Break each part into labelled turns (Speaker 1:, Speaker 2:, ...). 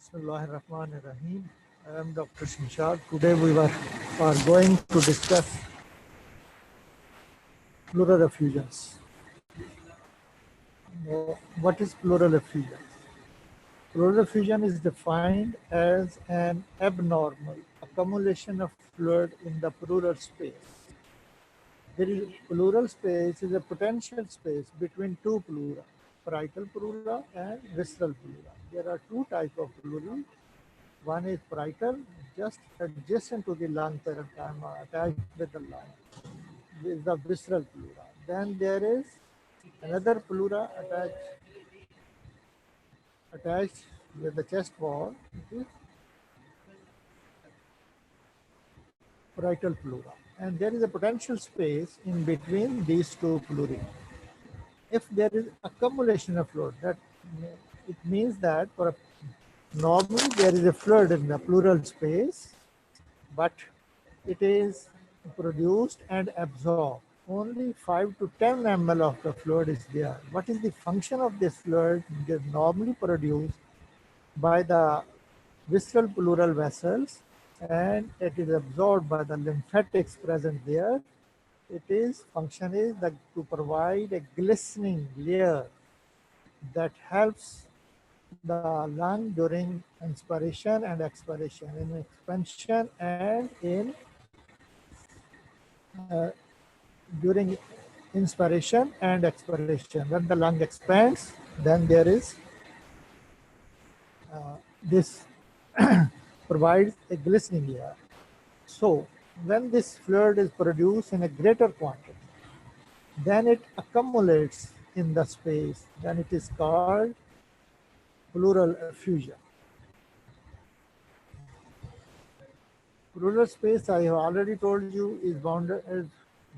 Speaker 1: Bismillahirrahmanirrahim. I am Dr. Shamshad. Today we are going to discuss pleural effusions. What is pleural effusion? Pleural effusion is defined as an abnormal accumulation of fluid in the pleural space. Pleural space is a potential space between two pleura, parietal pleura and visceral pleura. There are two types of pleura. One is parietal, just adjacent to the lung parenchyma, attached with the lung, with the visceral pleura. Then there is another pleura attached with the chest wall, which is parietal pleura. And there is a potential space in between these two pleurae. If there is accumulation of fluid, that it means that normally there is a fluid in the pleural space, but it is produced and absorbed. Only 5 to 10 ml of the fluid is there. What is the function of this fluid? It is normally produced by the visceral pleural vessels and it is absorbed by the lymphatics present there. Its function is that to provide a glistening layer that helps the lung during inspiration and expiration, in expansion and in during inspiration and expiration. When the lung expands, then there is this provides a glistening layer. So when this fluid is produced in a greater quantity, then it accumulates in the space. Then it is called pleural effusion. Pleural space, I have already told you, is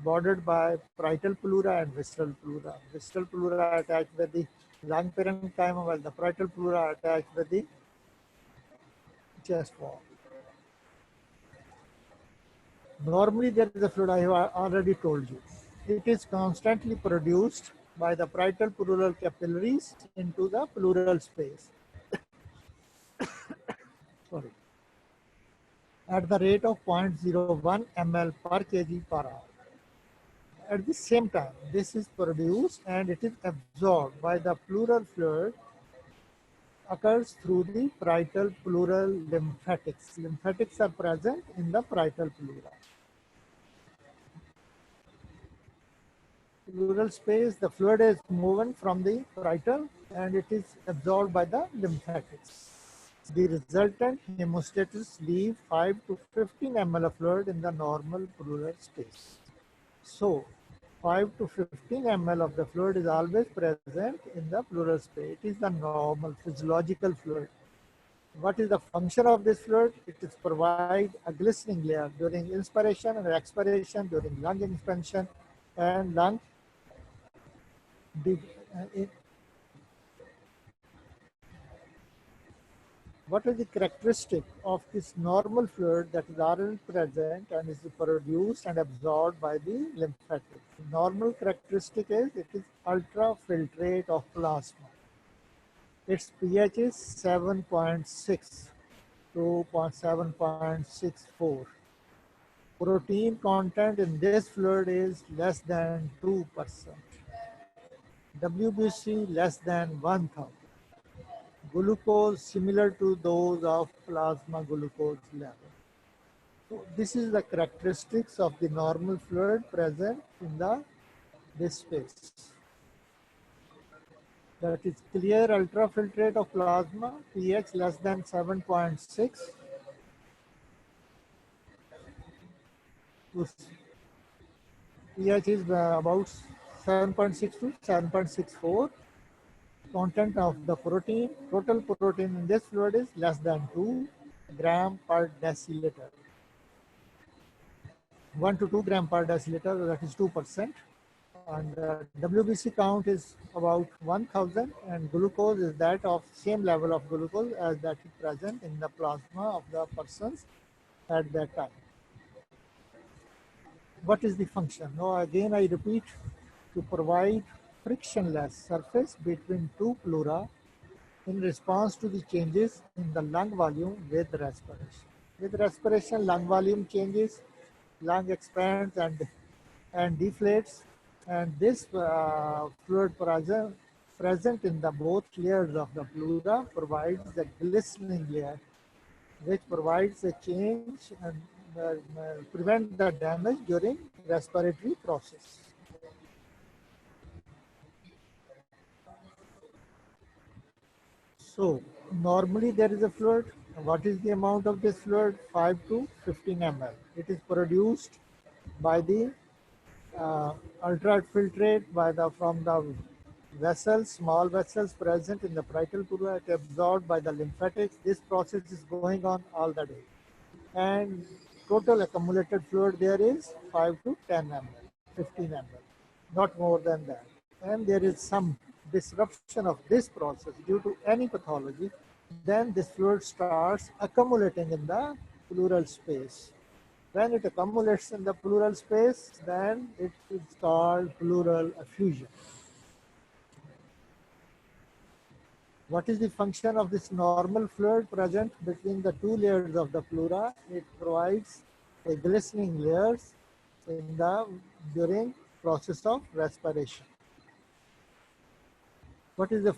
Speaker 1: bordered by parietal pleura and visceral pleura. Visceral pleura attached with the lung parenchyma, while the parietal pleura attached with the chest wall. Normally there is a fluid, I have already told you. It is constantly produced by the parietal pleural capillaries into the pleural space. Sorry. At the rate of 0.01 ml per kg per hour. At the same time, this is produced and it is absorbed by the pleural fluid occurs through the parietal pleural lymphatics. Lymphatics are present in the parietal pleura. Pleural space, the fluid is moving from the parietal and it is absorbed by the lymphatics. The resultant hemostasis leave 5 to 15 ml of fluid in the normal pleural space. So 5 to 15 ml of the fluid is always present in the pleural space. It is the normal physiological fluid. What is the function of this fluid? It is provide a glistening layer during inspiration and expiration, during lung expansion and lung What is the characteristic of this normal fluid that is already present and is produced and absorbed by the lymphatics? Normal characteristic is it is ultrafiltrate of plasma. Its pH is 7.6 to 7.64. Protein content in this fluid is less than 2%. WBC less than 1000. Glucose similar to those of plasma glucose level. So this is the characteristics of the normal fluid present in this space. That is clear ultrafiltrate of plasma, pH less than 7.6. pH is about 7.6 to 7.64. Content of the protein, total protein in this fluid is less than 2 gram per deciliter. 1 to 2 gram per deciliter, that is 2%. And WBC count is about 1000 and glucose is that of same level of glucose as that is present in the plasma of the persons at that time. What is the function? Now again I repeat, to provide frictionless surface between two pleura in response to the changes in the lung volume with respiration. With respiration, lung volume changes, lung expands and deflates, and this fluid present in the both layers of the pleura provides the glistening layer, which provides a change and prevent the damage during respiratory process. So normally there is a fluid. What is the amount of this fluid? 5 to 15 ml. It is produced by the ultrafiltrate from the vessels, small vessels present in the parietal pleura, absorbed by the lymphatics. This process is going on all the day. And total accumulated fluid there is 5 to 10 ml, 15 ml, not more than that. And there is some disruption of this process due to any pathology, then this fluid starts accumulating in the pleural space. When it accumulates in the pleural space, then it is called pleural effusion. What is the function of this normal fluid present between the two layers of the pleura? It provides a glistening layers during process of respiration. What is the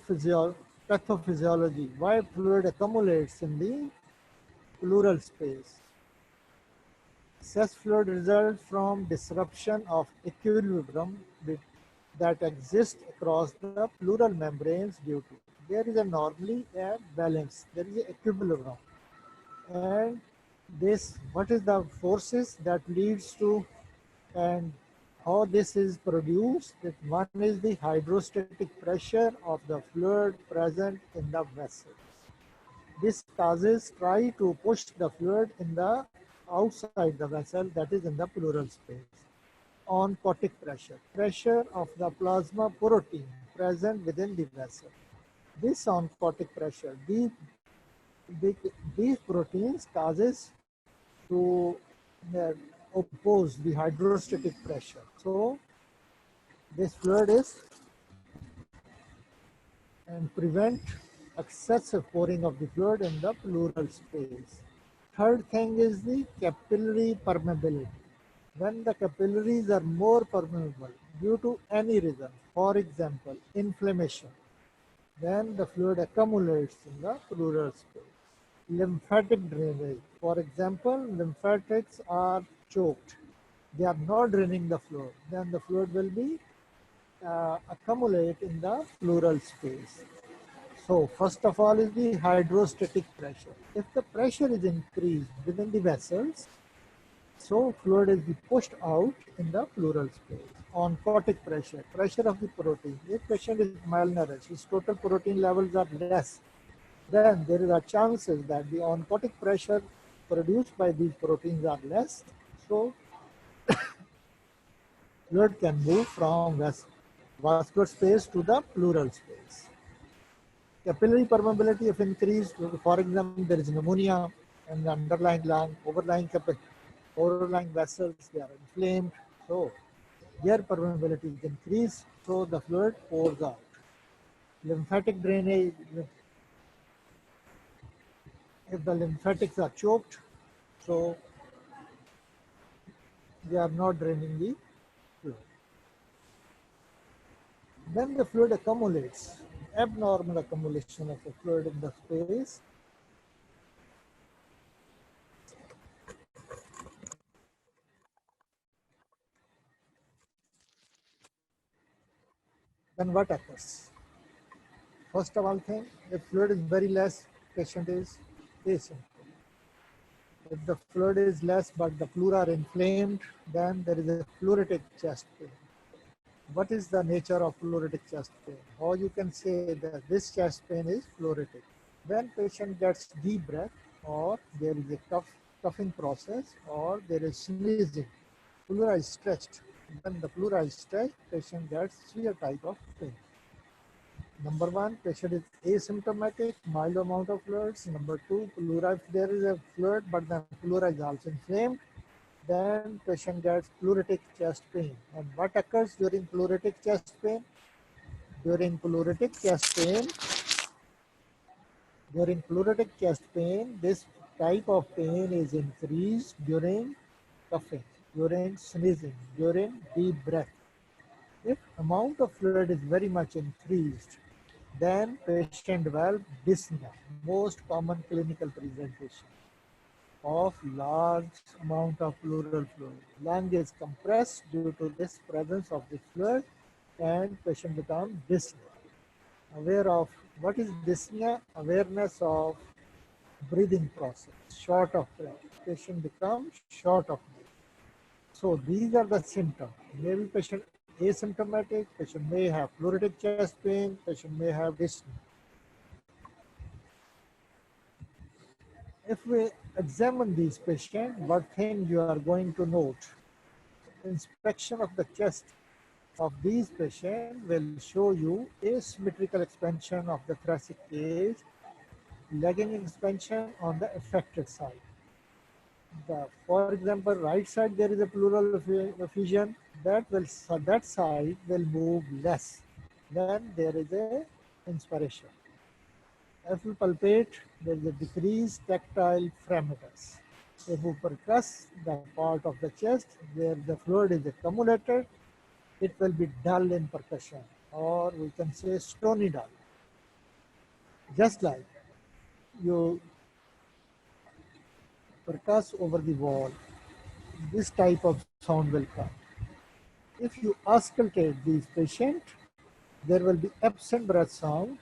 Speaker 1: pathophysiology? Why fluid accumulates in the pleural space? Excess fluid results from disruption of equilibrium that exists across the pleural membranes due to. There is normally a balance, there is an equilibrium. And what is the forces that leads to and how this is produced? That one is the hydrostatic pressure of the fluid present in the vessels. This try to push the fluid in the outside the vessel, that is in the pleural space. Oncotic pressure of the plasma protein present within the vessel. This oncotic pressure, these proteins causes to oppose the hydrostatic pressure. So this fluid is and prevent excessive pouring of the fluid in the pleural space. Third thing is the capillary permeability. When the capillaries are more permeable due to any reason, for example, inflammation, then the fluid accumulates in the pleural space. Lymphatic drainage. For example, lymphatics are choked. They are not draining the fluid. Then the fluid will be accumulate in the pleural space. So first of all is the hydrostatic pressure. If the pressure is increased within the vessels, so fluid is pushed out in the pleural space. Oncotic pressure of the protein. If patient is malnourished, his total protein levels are less, then there is a chances that the oncotic pressure produced by these proteins are less. So fluid can move from vascular space to the pleural space. Capillary permeability if increased, for example, there is pneumonia and the underlying lung, overlying vessels, they are inflamed. So their permeability is increased, so the fluid pours out. Lymphatic drainage, if the lymphatics are choked, so they are not draining the fluid. Then the fluid accumulates, abnormal accumulation of the fluid in the space. Then what occurs? First of all thing, if fluid is very less, patient is asymptomatic. If the fluid is less but the pleura are inflamed, then there is a pleuritic chest pain. What is the nature of pleuritic chest pain? How you can say that this chest pain is pleuritic? When patient gets deep breath, or there is a coughing process, or there is sneezing, pleura is stretched. When the pleura is stretched, patient gets severe type of pain. Number one, patient is asymptomatic, mild amount of fluids. Number two, pleura, if there is a fluid, but the pleura is also inflamed, then patient gets pleuritic chest pain. And what occurs during pleuritic chest pain? During pleuritic chest pain, During pleuritic chest pain, this type of pain is increased during coughing, during sneezing, during deep breath. If amount of fluid is very much increased, then patient develop dyspnea, most common clinical presentation of large amount of pleural fluid. Lung is compressed due to this presence of the fluid and patient becomes dyspnea. Aware of what is dyspnea? Awareness of breathing process, short of breath. Patient becomes short of breath. So these are the symptoms. Maybe patient asymptomatic, patient may have pleuritic chest pain, patient may have dyspnea. If we examine these patients, what thing you are going to note? Inspection of the chest of these patients will show you asymmetrical expansion of the thoracic cage, lagging expansion on the affected side. For example, right side there is a pleural effusion that side will move less when there is a inspiration. If we palpate, there is a decreased tactile fragments. If we percuss the part of the chest where the fluid is accumulated, it will be dull in percussion, or we can say stony dull. Just like you percuss over the wall, this type of sound will come. If you auscultate these patients, there will be absent breath sound,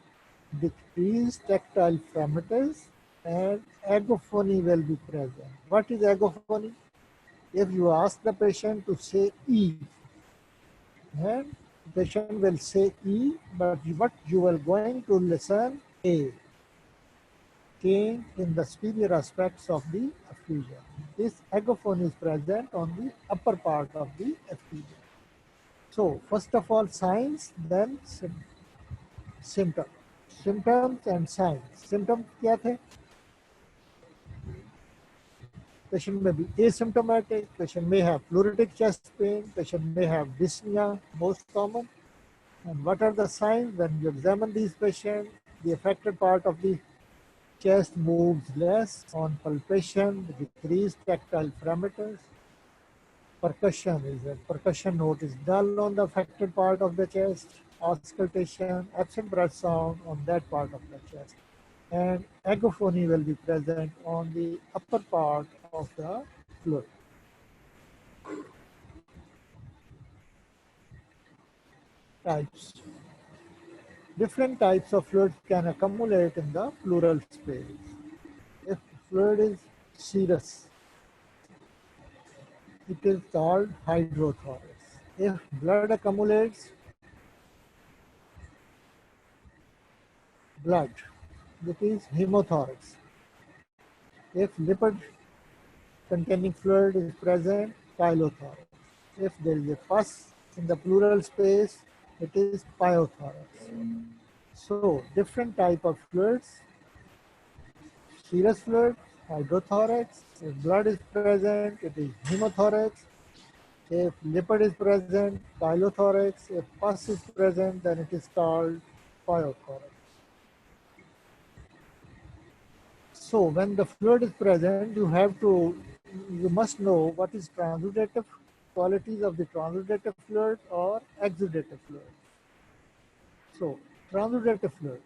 Speaker 1: decreased tactile parameters, and agophony will be present. What is agophony? If you ask the patient to say E, and the patient will say E, but what you are going to listen A, change in the superior aspects of the effusion. This agophony is present on the upper part of the effusion. So first of all, signs, then symptoms. Symptoms and signs. Symptoms क्या थे? Patient may be asymptomatic, patient may have pleuritic chest pain, patient may have dyspnea, most common. And what are the signs? When you examine these patients, the affected part of the chest moves less on palpation, decreased tactile parameters. Percussion note is dull on the affected part of the chest, auscultation, absent breath sound on that part of the chest. And agophony will be present on the upper part of the fluid. Types. Different types of fluids can accumulate in the pleural space. If fluid is serous, it is called hydrothorax. If blood accumulates, blood, it is hemothorax. If lipid containing fluid is present, chylothorax. If there is a pus in the pleural space, it is pyothorax. So different type of fluids, serous fluid, hydrothorax. If blood is present, it is hemothorax. If lipid is present, chylothorax. If pus is present, then it is called pyothorax. So when the fluid is present, you must know what is transudative qualities of the transudative fluid or exudative fluid. So transudative fluid,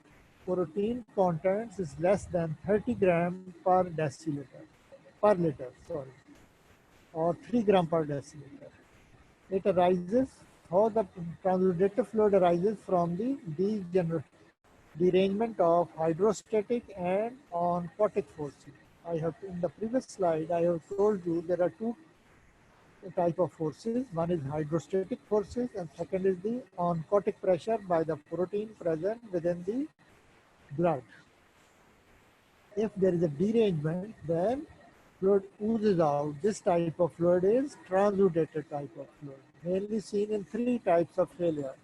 Speaker 1: protein contents is less than 30 gram per deciliter, per liter, sorry, or 3 gram per deciliter. It arises, how the transudative fluid arises from the derangement of hydrostatic and oncotic forces. In the previous slide, I have told you there are two type of forces. One is hydrostatic forces and second is the oncotic pressure by the protein present within the blood. If there is a derangement, then fluid oozes out. This type of fluid is transudated type of fluid, mainly seen in three types of failure: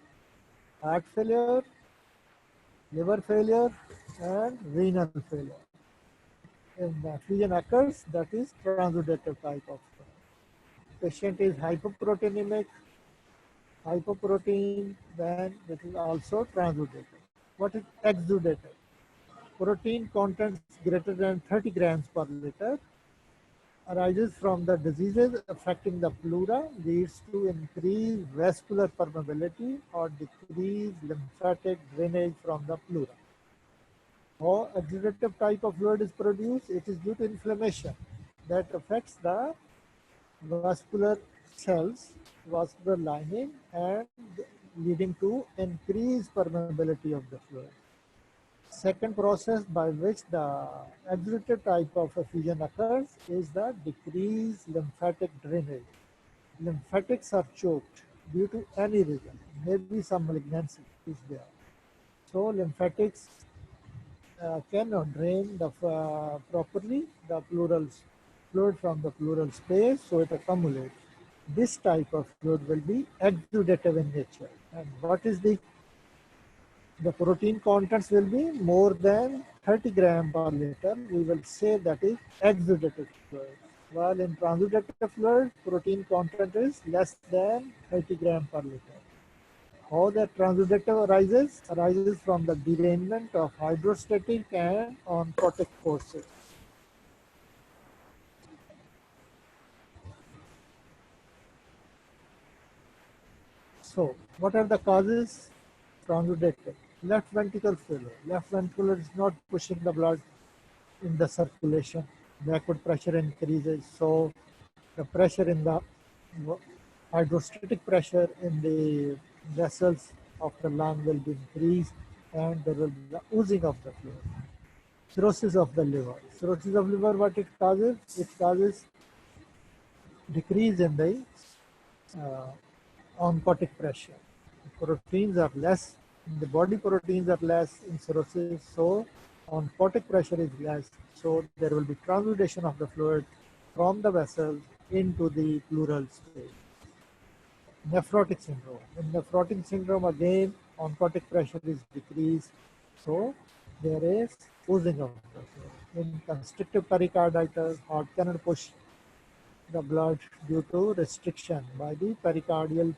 Speaker 1: heart failure, liver failure, and renal failure. If the effusion occurs, that is transudative type of fluid. Patient is hypoproteinemic, hypoprotein, then it is also transudative. What is exudative? protein contents greater than 30 grams per liter arises from the diseases affecting the pleura, leads to increased vascular permeability or decreased lymphatic drainage from the pleura. How exudative type of fluid is produced? It is due to inflammation that affects the vascular cells, vascular lining, and leading to increased permeability of the fluid. Second process by which the exudative type of effusion occurs is the decreased lymphatic drainage. Lymphatics are choked due to any reason, maybe some malignancy is there. So lymphatics cannot drain properly the pleural fluid from the pleural space, so it accumulates. This type of fluid will be exudative in nature. And what is the protein contents will be more than 30 gram per liter. We will say that is exudative fluid. While in transudative fluid, protein content is less than 30 gram per liter. How the transudative arises? Arises from the derangement of hydrostatic and oncotic forces. So, what are the causes? Transudative. Left ventricle failure. Left ventricle is not pushing the blood in the circulation. Backward pressure increases. So, the pressure in the hydrostatic pressure in the vessels of the lung will be increased and there will be the oozing of the fluid. Cirrhosis of the liver. Cirrhosis of liver, what it causes? It causes decrease in the oncotic pressure. Proteins are less, the body proteins are less in cirrhosis, so oncotic pressure is less. So there will be transudation of the fluid from the vessels into the pleural space. Nephrotic syndrome. In nephrotic syndrome, again, oncotic pressure is decreased, so there is oozing of the fluid. In constrictive pericarditis, heart cannot push the blood due to restriction by the pericardial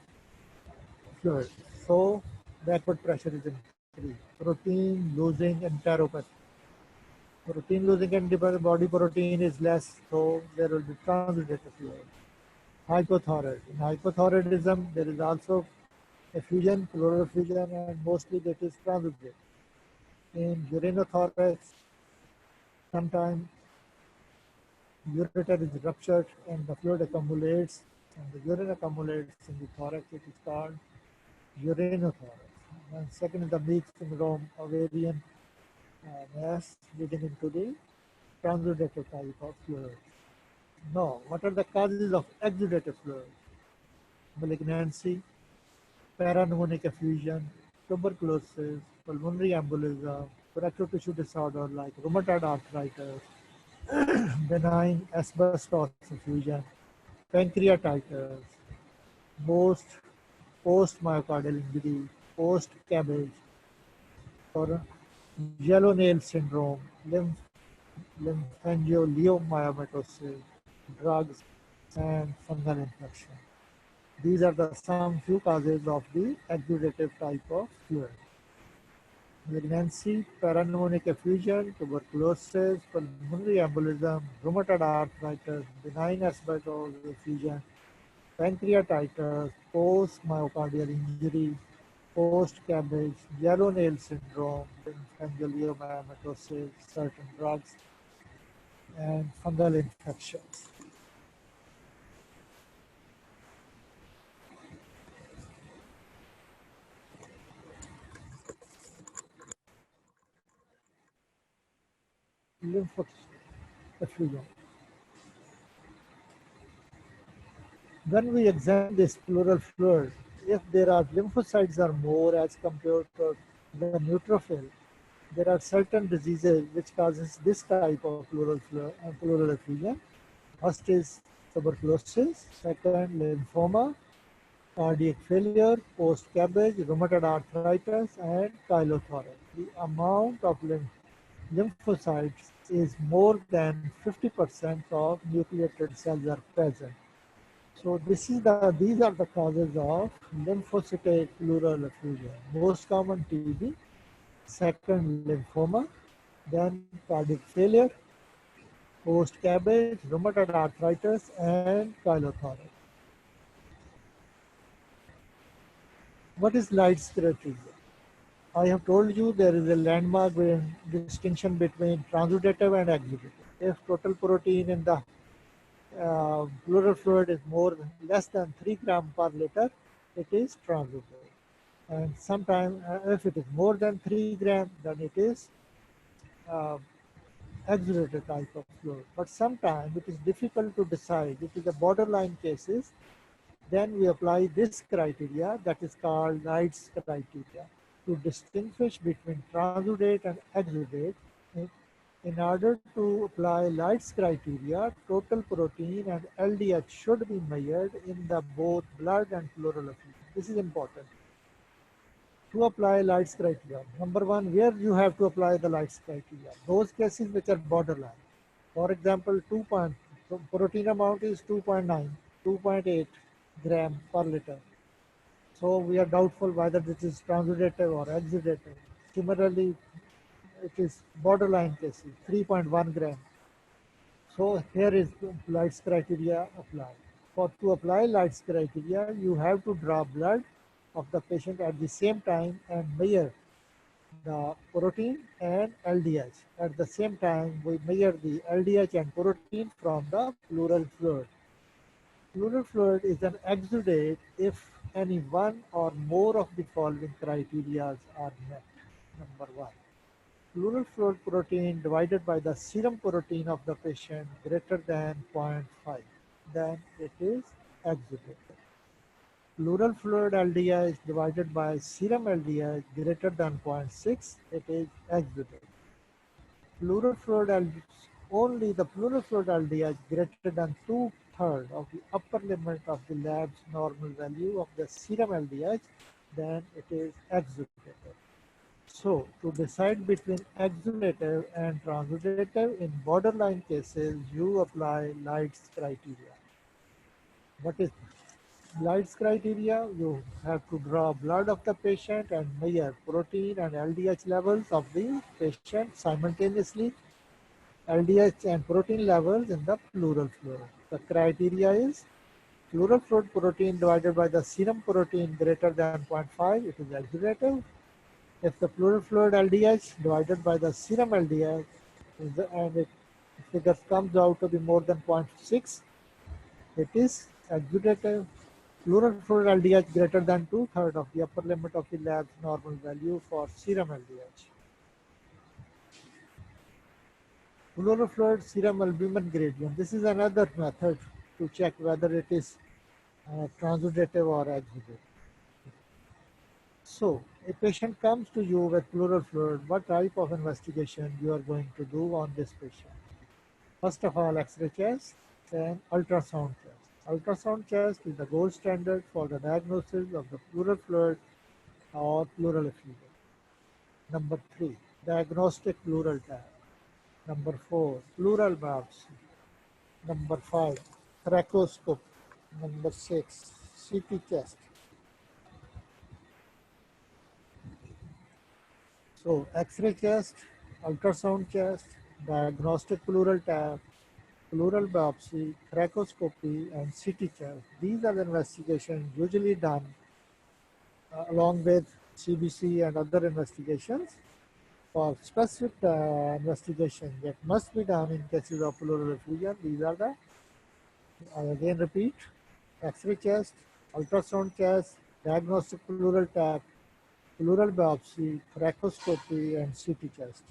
Speaker 1: fluid. So backward pressure is increased. Protein losing enteropathy. Protein losing antibody protein is less, so there will be transudative fluid. Hypothyroid. In hypothyroidism, there is also effusion, pleural effusion, and mostly that is transudative. In urinothorax, sometimes ureter is ruptured and the fluid accumulates, and the urine accumulates in the thorax. It is called urinothorax. And second is the Meeks syndrome, ovarian mass leading into the transudative type of fluid. Now, what are the causes of exudative fluid? Malignancy, parapneumonic effusion, tuberculosis, pulmonary embolism, connective tissue disorder like rheumatoid arthritis, benign asbestos effusion, pancreatitis, post post myocardial injury, post cabbage, or yellow nail syndrome, lymphangioliomyomatosis, drugs, and fungal infection. These are the some few causes of the exudative type of fluid. Malignancy, parapneumonic effusion, tuberculosis, pulmonary embolism, rheumatoid arthritis, benign asbestos effusion, pancreatitis, post-myocardial injury, post-cabbage, yellow nail syndrome, lymphangioliomyomatosis, certain drugs, and fungal infections. Lymph effusion. When we examine this pleural fluid, if there are lymphocytes are more as compared to the neutrophil, there are certain diseases which causes this type of pleural effusion. First is tuberculosis, second lymphoma, cardiac failure, post-cabbage, rheumatoid arthritis, and chylothorax. The amount of lymphocytes is more than 50% of nucleated cells are present. So these are the causes of lymphocytic pleural effusion. Most common TB, second lymphoma, then cardiac failure, post-CABG, rheumatoid arthritis, and chylothorax. What is Light's criteria? I have told you there is a landmark distinction between transudative and exudative. If total protein in the pleural fluid is less than 3 gram per liter, it is transudative. And sometimes if it is more than 3 gram, then it is uh, exudative type of fluid. But sometimes it is difficult to decide. It is a borderline cases. Then we apply this criteria that is called Knight's criteria to distinguish between transudate and exudate. In order to apply Light's criteria, total protein and LDH should be measured in the both blood and pleural effusion. This is important. To apply Light's criteria, number one, where you have to apply the Light's criteria? Those cases which are borderline. For example, protein amount is 2.9, 2.8 gram per liter. So we are doubtful whether this is transudative or exudative. Similarly, it is borderline cases, 3.1 gram. So here is Light's criteria applied. For to apply Light's criteria, you have to draw blood of the patient at the same time and measure the protein and LDH. At the same time, we measure the LDH and protein from the pleural fluid. Pleural fluid is an exudate if any one or more of the following criteria are met. Number one, pleural fluid protein divided by the serum protein of the patient greater than 0.5, then it is exudate. Pleural fluid LDH divided by serum LDH greater than 0.6, it is exudate. Pleural fluid LDH, only the pleural fluid LDH greater than two-thirds of the upper limit of the lab's normal value of the serum LDH, then it is exudative. So, to decide between exudative and transudative in borderline cases, you apply Light's criteria. What is Light's criteria? You have to draw blood of the patient and measure protein and LDH levels of the patient simultaneously, LDH and protein levels in the pleural fluid. The criteria is pleural fluid protein divided by the serum protein greater than 0.5, it is exudative. If the pleural fluid LDH divided by the serum LDH and it figure comes out to be more than 0.6, it is exudative. Pleural fluid LDH greater than two-thirds of the upper limit of the lab's normal value for serum LDH. Pleural fluid serum albumin gradient. This is another method to check whether it is transudative or exudative. So, a patient comes to you with pleural fluid. What type of investigation you are going to do on this patient? First of all, X-ray chest, then ultrasound chest. Ultrasound chest is the gold standard for the diagnosis of the pleural fluid or pleural effusion. Number 3, diagnostic pleural tap. Number 4, pleural biopsy. Number 5, thoracoscope. Number 6, CT chest. So X-ray chest, ultrasound chest, diagnostic pleural tap, pleural biopsy, thoracoscopy, and CT chest. These are the investigations usually done along with CBC and other investigations. For specific investigation that must be done in cases of pleural effusion, these are the, I again repeat, X-ray chest, ultrasound chest, diagnostic pleural tap, pleural biopsy, thoracoscopy, and CT chest.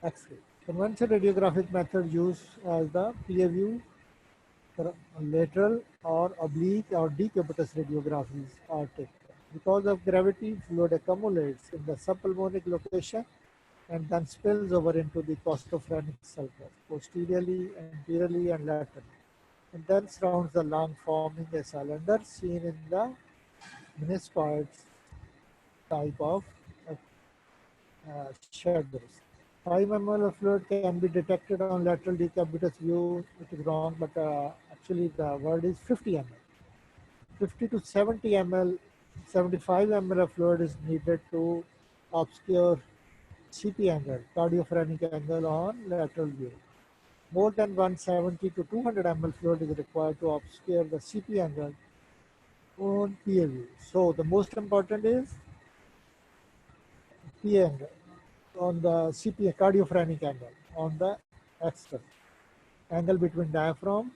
Speaker 1: X-ray. Conventional radiographic method used as the PA view, lateral or oblique or decubitus radiographies are taken. Because of gravity, fluid accumulates in the subpulmonic location and then spills over into the costophrenic sulcus, posteriorly, anteriorly, and laterally, and then surrounds the lung, forming a cylinder seen in the meniscoid type of shadows. 5 ml of fluid can be detected on lateral decubitus view. It is wrong, but actually the word is 50 ml. 50 to 70 ml, 75 ml of fluid is needed to obscure CP angle, cardiophrenic angle on lateral view. More than 170 to 200 ml fluid is required to obscure the CP angle on PA view. So the most important is PA angle on the CP cardiophrenic angle on the X-ray. Angle between diaphragm,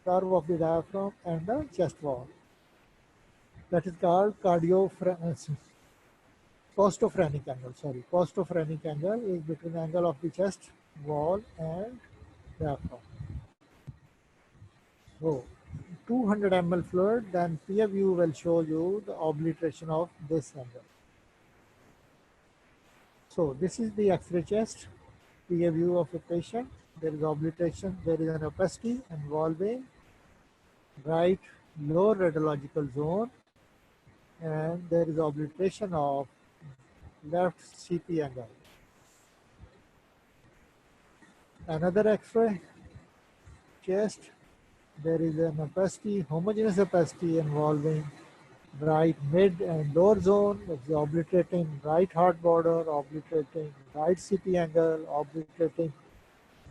Speaker 1: curve of the diaphragm and the chest wall. That is called costophrenic angle. Sorry, costophrenic angle is between angle of the chest wall and diaphragm. So 200 ml fluid, then peer view will show you the obliteration of this angle. So this is the X-ray chest, peer view of a patient. There is obliteration, there is an opacity involving right lower radiological zone, and there is obliteration of left CP angle. Another X-ray chest, there is an opacity, homogeneous opacity involving right mid and lower zone, which is obliterating right heart border, obliterating right CP angle, obliterating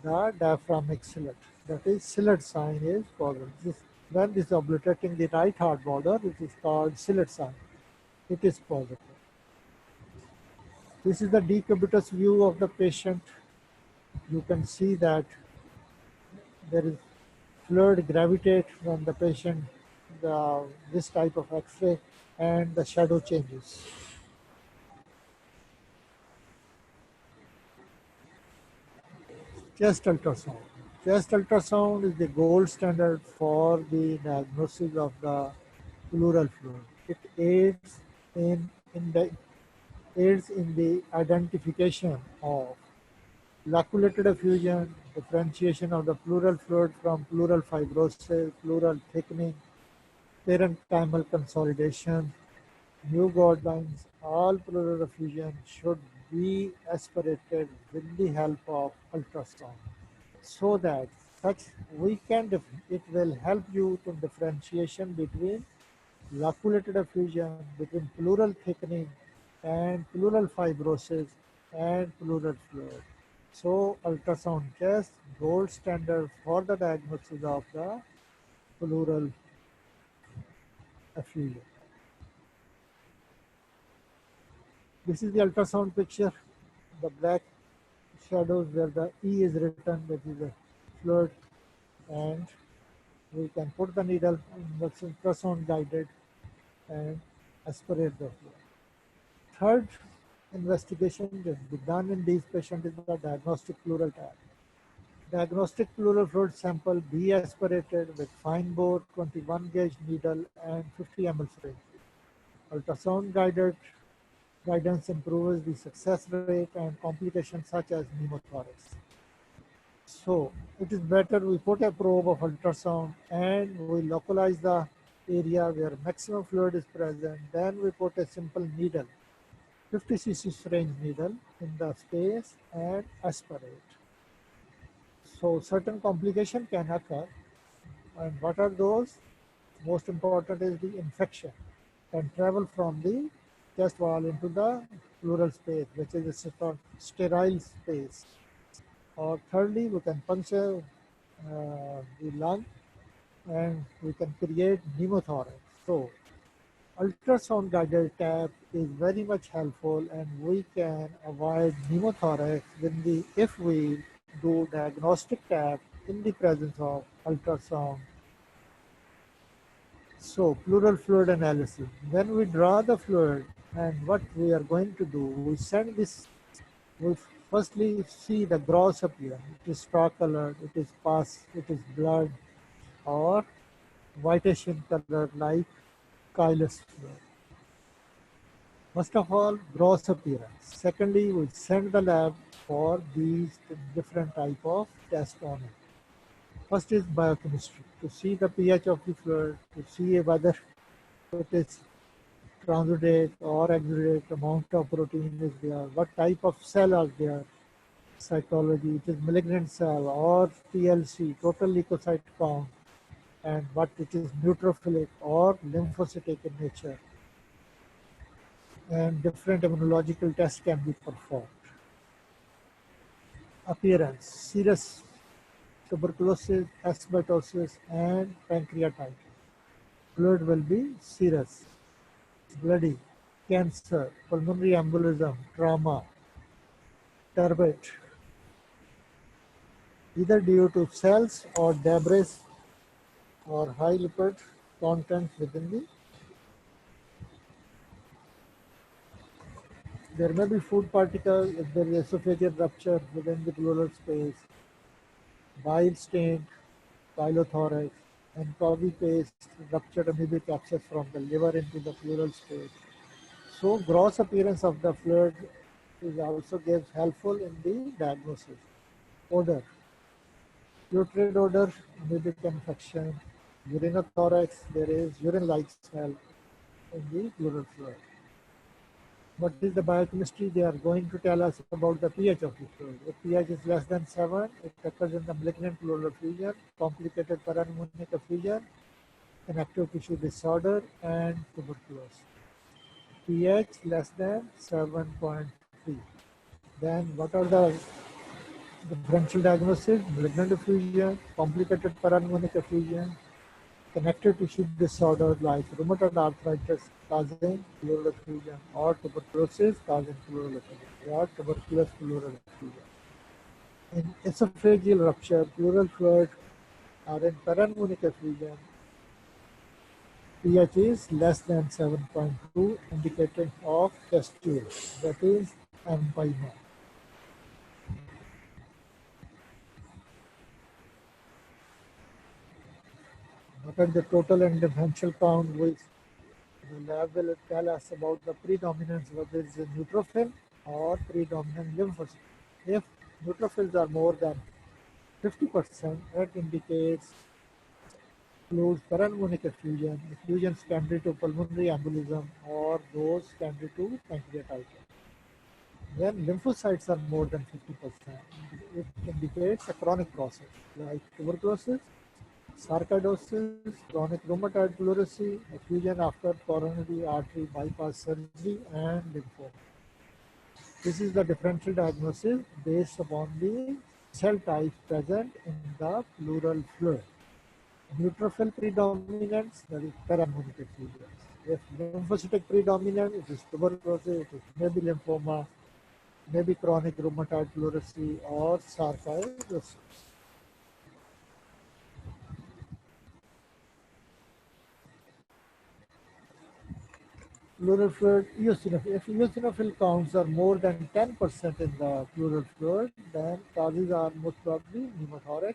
Speaker 1: the diaphragmic silhouette. That is, silhouette sign is positive. When this is obliterating the right heart border, it is called silhouette sign. It is positive. This is the decubitus view of the patient. You can see that there is fluid gravitate when the patient, this type of X-ray, and the shadow changes. Chest ultrasound. Chest ultrasound is the gold standard for the diagnosis of the pleural fluid. It aids in the identification of laculated effusion, differentiation of the pleural fluid from pleural fibrosis, pleural thickening, parenchymal consolidation, new guidelines. All pleural effusion should be aspirated with the help of ultrasound, so that such it will help you to differentiation between laculated effusion, between pleural thickening and pleural fibrosis and pleural fluid. So ultrasound test, gold standard for the diagnosis of the pleural effusion. This is the ultrasound picture. The black shadows where the E is written, that is the fluid, and we can put the needle in the ultrasound guided and aspirate the fluid. Third investigation that be done in these patients is the diagnostic pleural tap. Diagnostic pleural fluid sample be aspirated with fine bore 21 gauge needle and 50 ml syringe. Ultrasound guided guidance improves the success rate and complications such as pneumothorax. So it is better we put a probe of ultrasound and we localize the area where maximum fluid is present. Then we put a simple needle, 50 cc syringe needle in the space and aspirate. So certain complication can occur, and what are those? Most important is the infection can travel from the chest wall into the pleural space, which is a sterile space. Or thirdly, we can puncture the lung and we can create pneumothorax. So ultrasound guided tap is very much helpful, and we can avoid pneumothorax if we do diagnostic tap in the presence of ultrasound. So pleural fluid analysis. When we draw the fluid, and what we are going to do, we send this, we firstly see the gross appearance. It is straw colored, it is pus, it is blood, or whitish in color like chylous fluid. First of all, gross appearance. Secondly, we send the lab for these different type of tests on it. First is biochemistry, to see the pH of the fluid, to see whether it is transudate or exudate, amount of protein is there, what type of cell are there, cytology, it is malignant cell or TLC, total leukocyte count, and what it is neutrophilic or lymphocytic in nature. And different immunological tests can be performed. appearance: serous tuberculosis, asbestosis, and pancreatitis. Fluid will be serous, bloody, cancer, pulmonary embolism, trauma, turbate, either due to cells or debris or high lipid content within the. There may be food particles if there is esophageal rupture within the pleural space, bile stain, pylothorax, and coggy paste ruptured amoebic abscess from the liver into the pleural space. So gross appearance of the fluid is also gives helpful in the diagnosis. Odor, putrid odor, amoebic infection, urinothorax, there is urine-like smell in the pleural fluid. What is the biochemistry? They are going to tell us about the pH of the fluid. If pH is less than 7, it occurs in the malignant pleural effusion, complicated parapneumonic effusion, connective tissue disorder, and tuberculosis. pH less than 7.3. Then what are the differential diagnosis? Malignant effusion, complicated parapneumonic effusion, connective tissue disorder like rheumatoid arthritis causing pleural effusion, or tuberculosis causing pleural effusion, or tuberculous pleural effusion. In esophageal rupture, pleural fluid or in parapneumonic effusion, pH is less than 7.2, indicating of testule, that is empyema. What are the total and differential count? Which the lab will tell us about the predominance, whether it's a neutrophil or predominant lymphocyte. If neutrophils are more than 50%, that indicates fluid parapneumonic effusion, effusion secondary to pulmonary embolism, or those secondary to pancreatitis. When lymphocytes are more than 50%, it indicates a chronic process like tuberculosis, sarcoidosis, chronic rheumatoid pleurisy, effusion after coronary artery bypass surgery, and lymphoma. This is the differential diagnosis based upon the cell types present in the pleural fluid. Neutrophil predominance, that is parapneumonic effusion. If lymphocytic predominant, it is tuberculosis, it may be lymphoma, maybe chronic rheumatoid pleurisy, or sarcoidosis. Pleural fluid eosinophil. If eosinophil counts are more than 10% in the pleural fluid, then causes are most probably pneumothorax,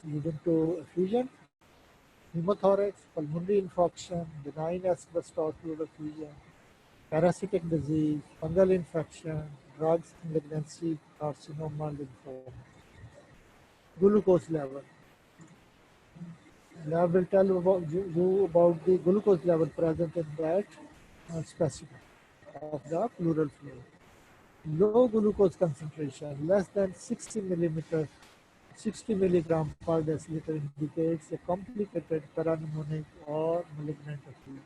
Speaker 1: leading to effusion, pneumothorax, pulmonary infection, benign asbestos pleural effusion, parasitic disease, fungal infection, drugs, malignancy, carcinoma, lymphoma. Glucose level. Lab will tell you about the glucose level present in that specimen of the pleural fluid. Low glucose concentration, less than 60 milligram per deciliter, indicates a complicated parapneumonic or malignant effusion.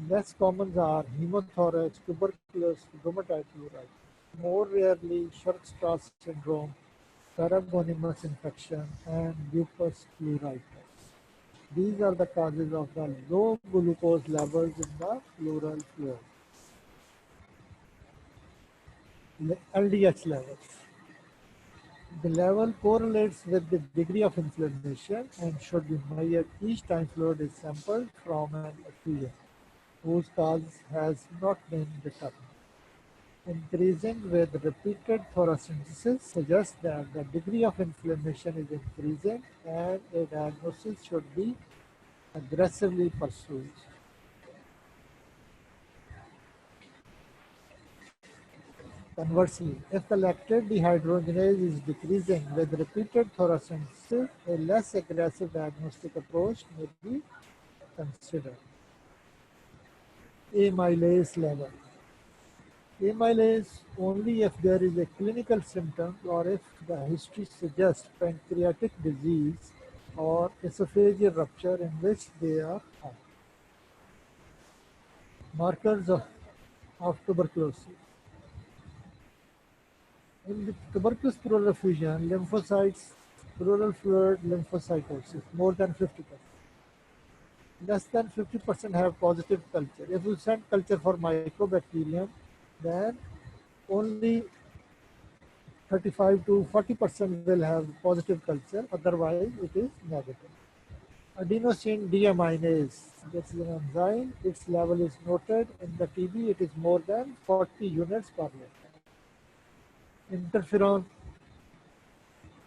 Speaker 1: Less common are pneumothorax, tuberculosis, rheumatoid pleuritis. More rarely, Church-Strauss syndrome, paragonymous infection, and lupus pleuritis. These are the causes of the low glucose levels in the pleural fluid. LDH levels. The level correlates with the degree of inflammation and should be measured each time fluid is sampled from an effusion whose cause has not been determined. Increasing with repeated thoracentesis suggests that the degree of inflammation is increasing and a diagnosis should be aggressively pursued. Conversely, if the lactate dehydrogenase is decreasing with repeated thoracentesis, a less aggressive diagnostic approach may be considered. Amylase level. Amylase only if there is a clinical symptom or if the history suggests pancreatic disease or esophageal rupture in which they are high. Markers of tuberculosis. In the tuberculous pleural effusion, lymphocytes, pleural fluid lymphocytosis, more than 50%. Less than 50% have positive culture. If you send culture for mycobacterium, then only 35 to 40% will have positive culture, otherwise it is negative. Adenosine deaminase, this is an enzyme, its level is noted in the TB, it is more than 40 units per liter. Interferon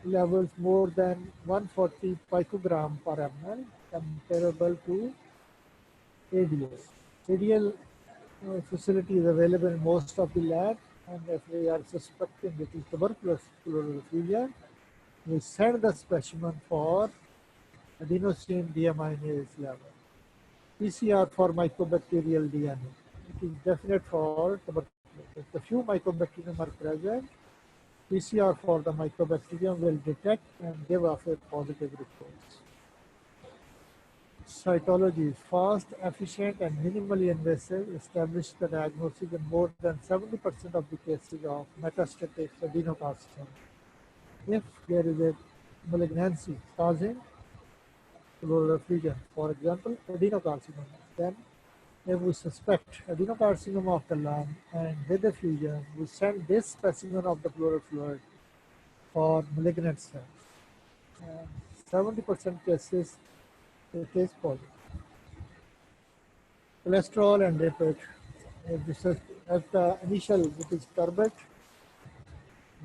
Speaker 1: levels more than 140 picogram per ml, comparable to ADS. ADL facility is available in most of the lab, and if we are suspecting it is tuberculous pleural effusion, we send the specimen for adenosine deaminase level. PCR for mycobacterial DNA. It is definite for tuberculosis. If the few mycobacterium are present, PCR for the mycobacterium will detect and give off a positive report. Cytology is fast, efficient, and minimally invasive, establish the diagnosis in more than 70% of the cases of metastatic adenocarcinoma. If there is a malignancy causing pleural effusion, for example, adenocarcinoma, then if we suspect adenocarcinoma of the lung and with effusion, we send this specimen of the pleural fluid for malignant cells. And 70% cases it is positive. Cholesterol and lipid. If this is at the initial, it is turbid,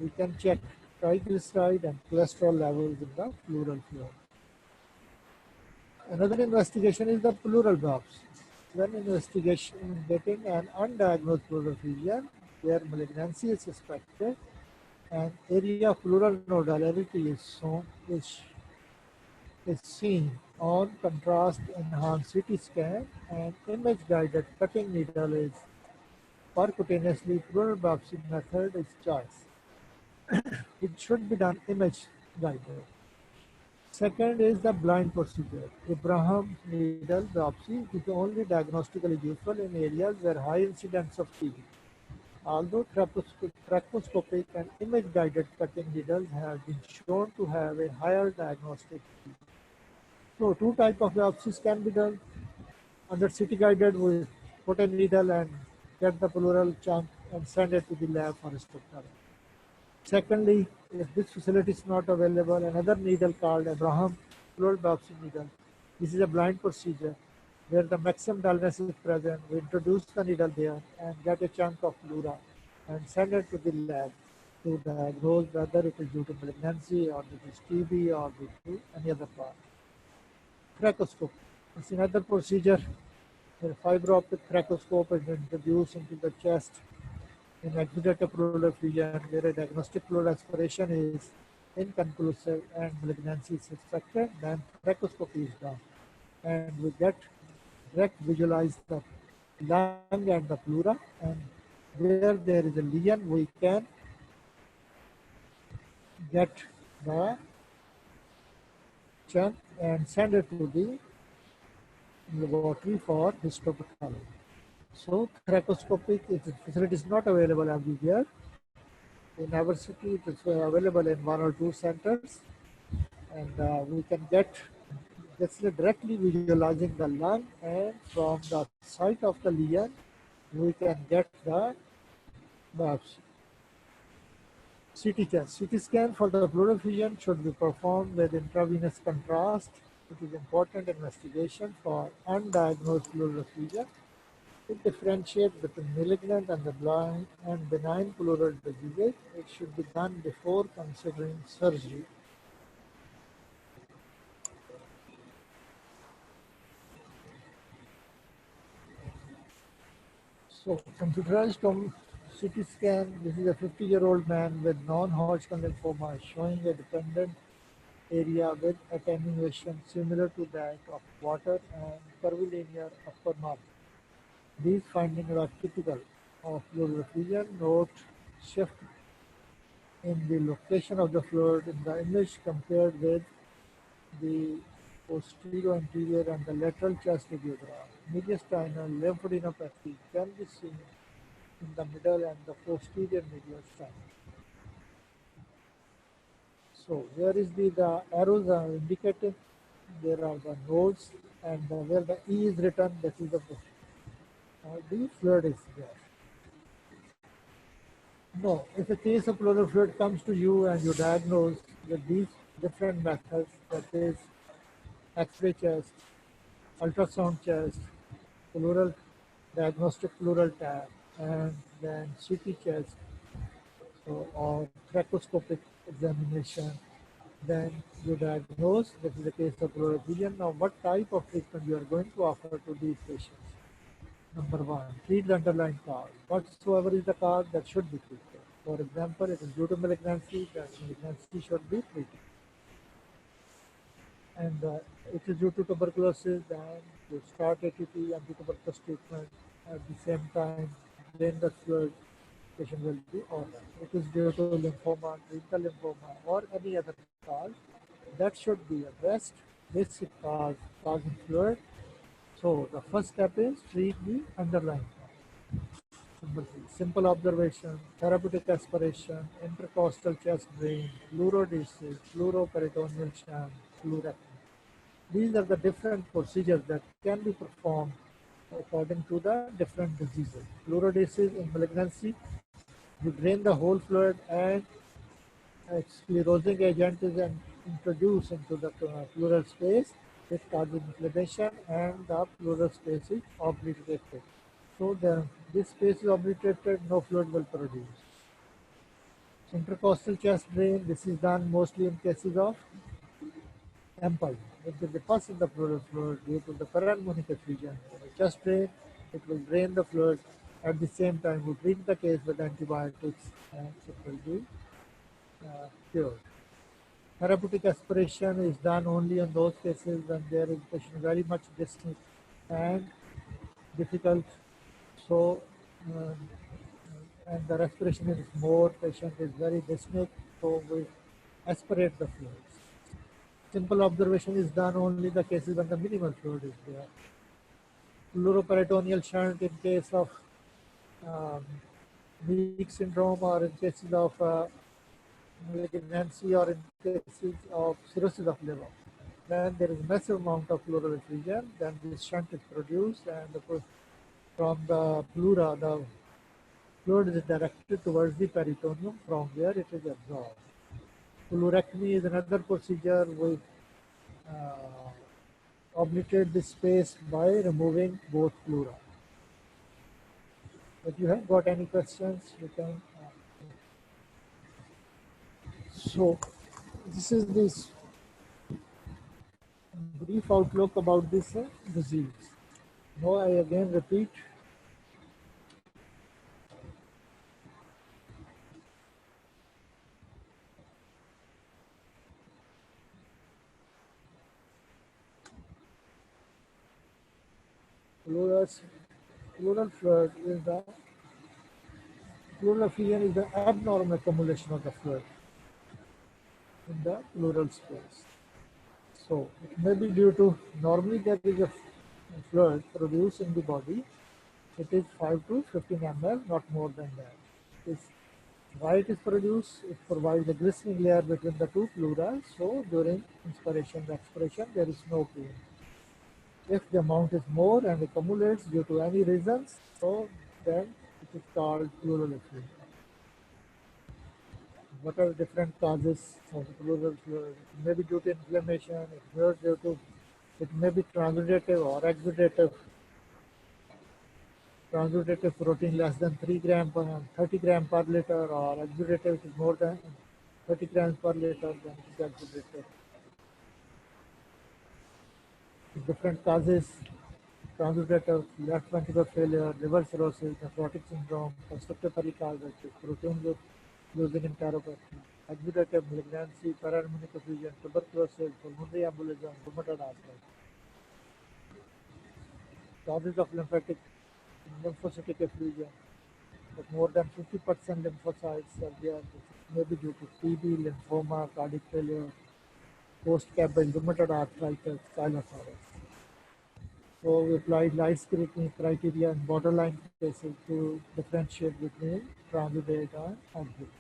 Speaker 1: we can check triglyceride and cholesterol levels in the pleural fluid. Another investigation is the pleural biopsy. When investigation getting an undiagnosed pleural effusion where malignancy is suspected and area of pleural nodality is seen on contrast enhanced CT scan, and image guided cutting needle is percutaneously pleural biopsy method is choice. It should be done image guided. Second is the blind procedure. Abraham needle biopsy is only diagnostically useful in areas where high incidence of TB. Although thoracoscopic and image guided cutting needles have been shown to have a higher diagnostic value. So two types of biopsies can be done. Under CT guided, we put a needle and get the pleural chunk and send it to the lab for structure. Secondly, if this facility is not available, another needle called Abraham pleural biopsy needle. This is a blind procedure where the maximum dullness is present. We introduce the needle there and get a chunk of pleura and send it to the lab to diagnose whether it is due to malignancy or it is TB or due to any other part. Thoracoscope. It's another procedure where fiber optic thoracoscope is introduced into the chest in exudative pleural effusion where a diagnostic pleural aspiration is inconclusive and malignancy is suspected, then thoracoscopy is done. And we get direct visualize the lung and the pleura, and where there is a lesion, we can get the chunk and send it to the laboratory for histopathology. So thoracoscopic facility is not available everywhere. In our city, it is available in one or two centers, and we can get this directly visualizing the lung, and from the site of the lesion, we can get the biopsy. CT test. CT scan for the pleural effusion should be performed with intravenous contrast. It is important investigation for undiagnosed pleural effusion. It differentiates between malignant and the blind and benign pleural diseases. It should be done before considering surgery. So, computerized CT scan. This is a 50-year-old man with non-Hodgkin lymphoma showing a dependent area with attenuation similar to that of water and curvilinear upper mouth. These findings are typical of pleural effusion. Note shift in the location of the fluid in the image compared with the posterior, anterior, and the lateral chest radiograph. Mediastinal lymphadenopathy can be seen in the middle and the posterior mediastinum. So where is the arrows are indicating, there are the nodes, and where the E is written, that is the fluid is there. No, if a case of pleural fluid comes to you and you diagnose with these different methods, that is X-ray chest, ultrasound chest, pleural diagnostic pleural tab, and then CT chest, so, or thoracoscopic examination, then you diagnose this is a case of pleural effusion. Now, what type of treatment you are going to offer to these patients? Number one, treat the underlying cause. Whatsoever is the cause, that should be treated. For example, it is due to malignancy, that malignancy should be treated. And it is due to tuberculosis, then you start ATP and tuberculosis treatment. At the same time, drain the fluid, patient will be all right. It is due to lymphoma, treat the lymphoma, or any other cause that should be addressed. Basic cause causing fluid. So the first step is treat the underlying cause. Number three, simple observation, therapeutic aspiration, intercostal chest drain, fluorodesis, fluoroperitoneal shunt, fluorectomy. These are the different procedures that can be performed according to the different diseases. Fluorodesis in malignancy, you drain the whole fluid and a sclerosing agent is introduced into the pleural space. It causes inflammation and the pleural space is obliterated. So this space is obliterated, no fluid will produce. Intercostal chest drain, this is done mostly in cases of ample. If there is a pus in the pleural fluid due to the pharyngeal effusion, the chest drain, it will drain the fluid. At the same time, we treat the case with antibiotics and it will be cured. Therapeutic aspiration is done only in those cases when there is patient very much dyspneic and difficult. So, and the respiration is more, patient is very dyspneic, so we aspirate the fluids. Simple observation is done only the cases when the minimal fluid is there. Pleuroperitoneal shunt in case of um, Meek syndrome or in cases of malignancy or in cases of cirrhosis of liver. Then there is massive amount of pleural effusion, then this shunt is produced and from the pleura, the fluid is directed towards the peritoneum from where it is absorbed. Fluorectomy is another procedure. We obliterate this space by removing both pleura. If you have got any questions, you can. So, this is this brief outlook about this disease. Now, I again repeat. Pleural fluid is the pleural effusion is the abnormal accumulation of the fluid in the pleural space. So it may be due to normally there is a fluid produced in the body. It is 5 to 15 ml, not more than that. It is, why it is produced? It provides a glistening layer between the two pleura. So during inspiration and expiration, there is no pain. If the amount is more and accumulates due to any reasons, so then it is called pleural effusion. What are different causes of the pleural fluid? It may be due to inflammation, it may be transudative or exudative. Transudative protein less than 3 gram per 30 gram per liter, or exudative is more than 30 grams per liter, then it is exudative. Different causes: transudative, left ventricular failure, liver cirrhosis, nephrotic syndrome, obstructive pericarditis, protein losing enteropathy, exudative malignancy, paranephrotic effusion, tuberculosis, pulmonary embolism, rheumatoid arthritis. Causes of lymphocytic effusion, but more than 50% lymphocytes are there. This may be due to TB, lymphoma, cardiac failure, post-cabal rheumatoid arthritis, Staphylococcus. So we applied light scrutiny criteria in borderline cases to differentiate between transudate and exudate.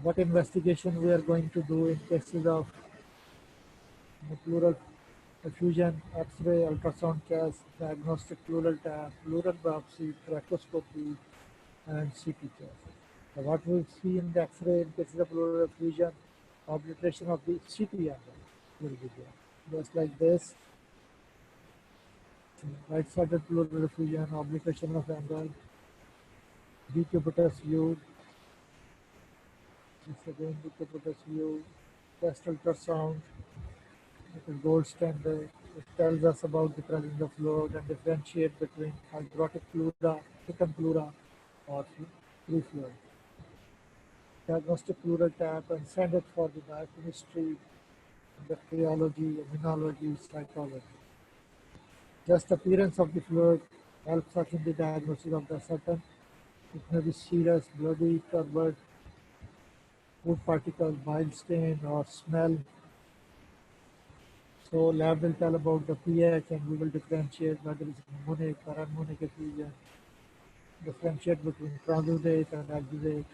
Speaker 1: what investigation we are going to do in cases of pleural effusion, X-ray, ultrasound test, diagnostic pleural tap, pleural biopsy, trachoscopy, and CT test. So what we see in the X-ray in cases of pleural effusion, obliteration of the CT angle will be there. Just like this, right-sided pleural effusion, obliteration of angle, decubitus view, this again decubitus view, chest ultrasound, it is gold standard. It tells us about the presence of fluid and differentiate between fibrotic pleura, thickened pleura, or free fluid. Diagnostic pleural tap and send it for the biochemistry, bacteriology, immunology, cytology. Just appearance of the fluid helps us in the diagnosis of the certain. It may be serous, bloody, turbid, food particle, bile stain, or smell. So lab will tell about the pH and we will differentiate whether it's mnemonic or unmnemonic effusion, differentiate between transudate and exudate,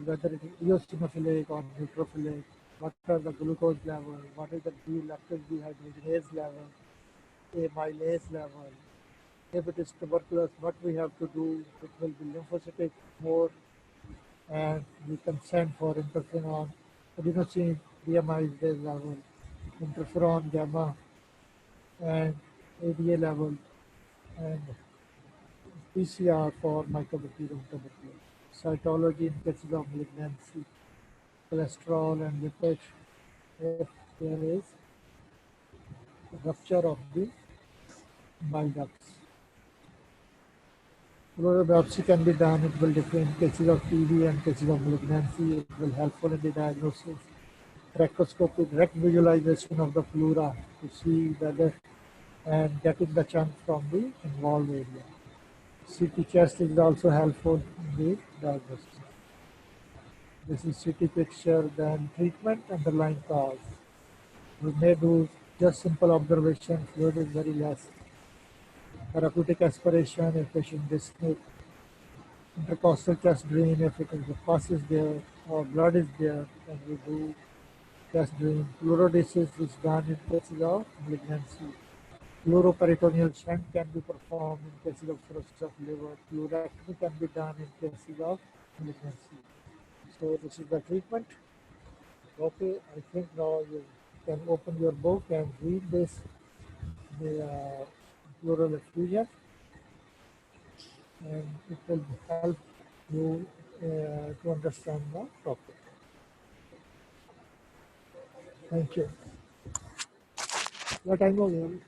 Speaker 1: whether it is eosinophilic or neutrophilic, what are the glucose level, what is the lactate dehydrogenase level, amylase level. If it is tuberculous, what we have to do, it will be lymphocytic more, and we can send for interferon, adenosine deaminase level, interferon gamma, and ADA level, and PCR for mycobacterium tuberculosis. Cytology in cases of malignancy, cholesterol and lipids, if there is rupture of the bile ducts. Pleural biopsy can be done. It will differ in cases of TB and cases of malignancy. It will helpful in the diagnosis. Trachoscopy, direct visualization of the pleura to see whether and getting the chunk from the involved area. CT chest is also helpful in the diagnosis. This is CT picture, then treatment, underlying cause. We may do just simple observation, fluid is very less. Therapeutic aspiration, if patient dyspneic, intercostal chest drain, if it is the pus is there or blood is there, then we do chest drain. Fluorodesis is done in cases of malignancy. Pleuroperitoneal shunt can be performed in cases of cirrhosis of liver. Pleurectomy can be done in cases of malignancy. So this is the treatment. Okay, I think now you can open your book and read this, the pleural effusion, and it will help you to understand the topic. Thank you. What time are we?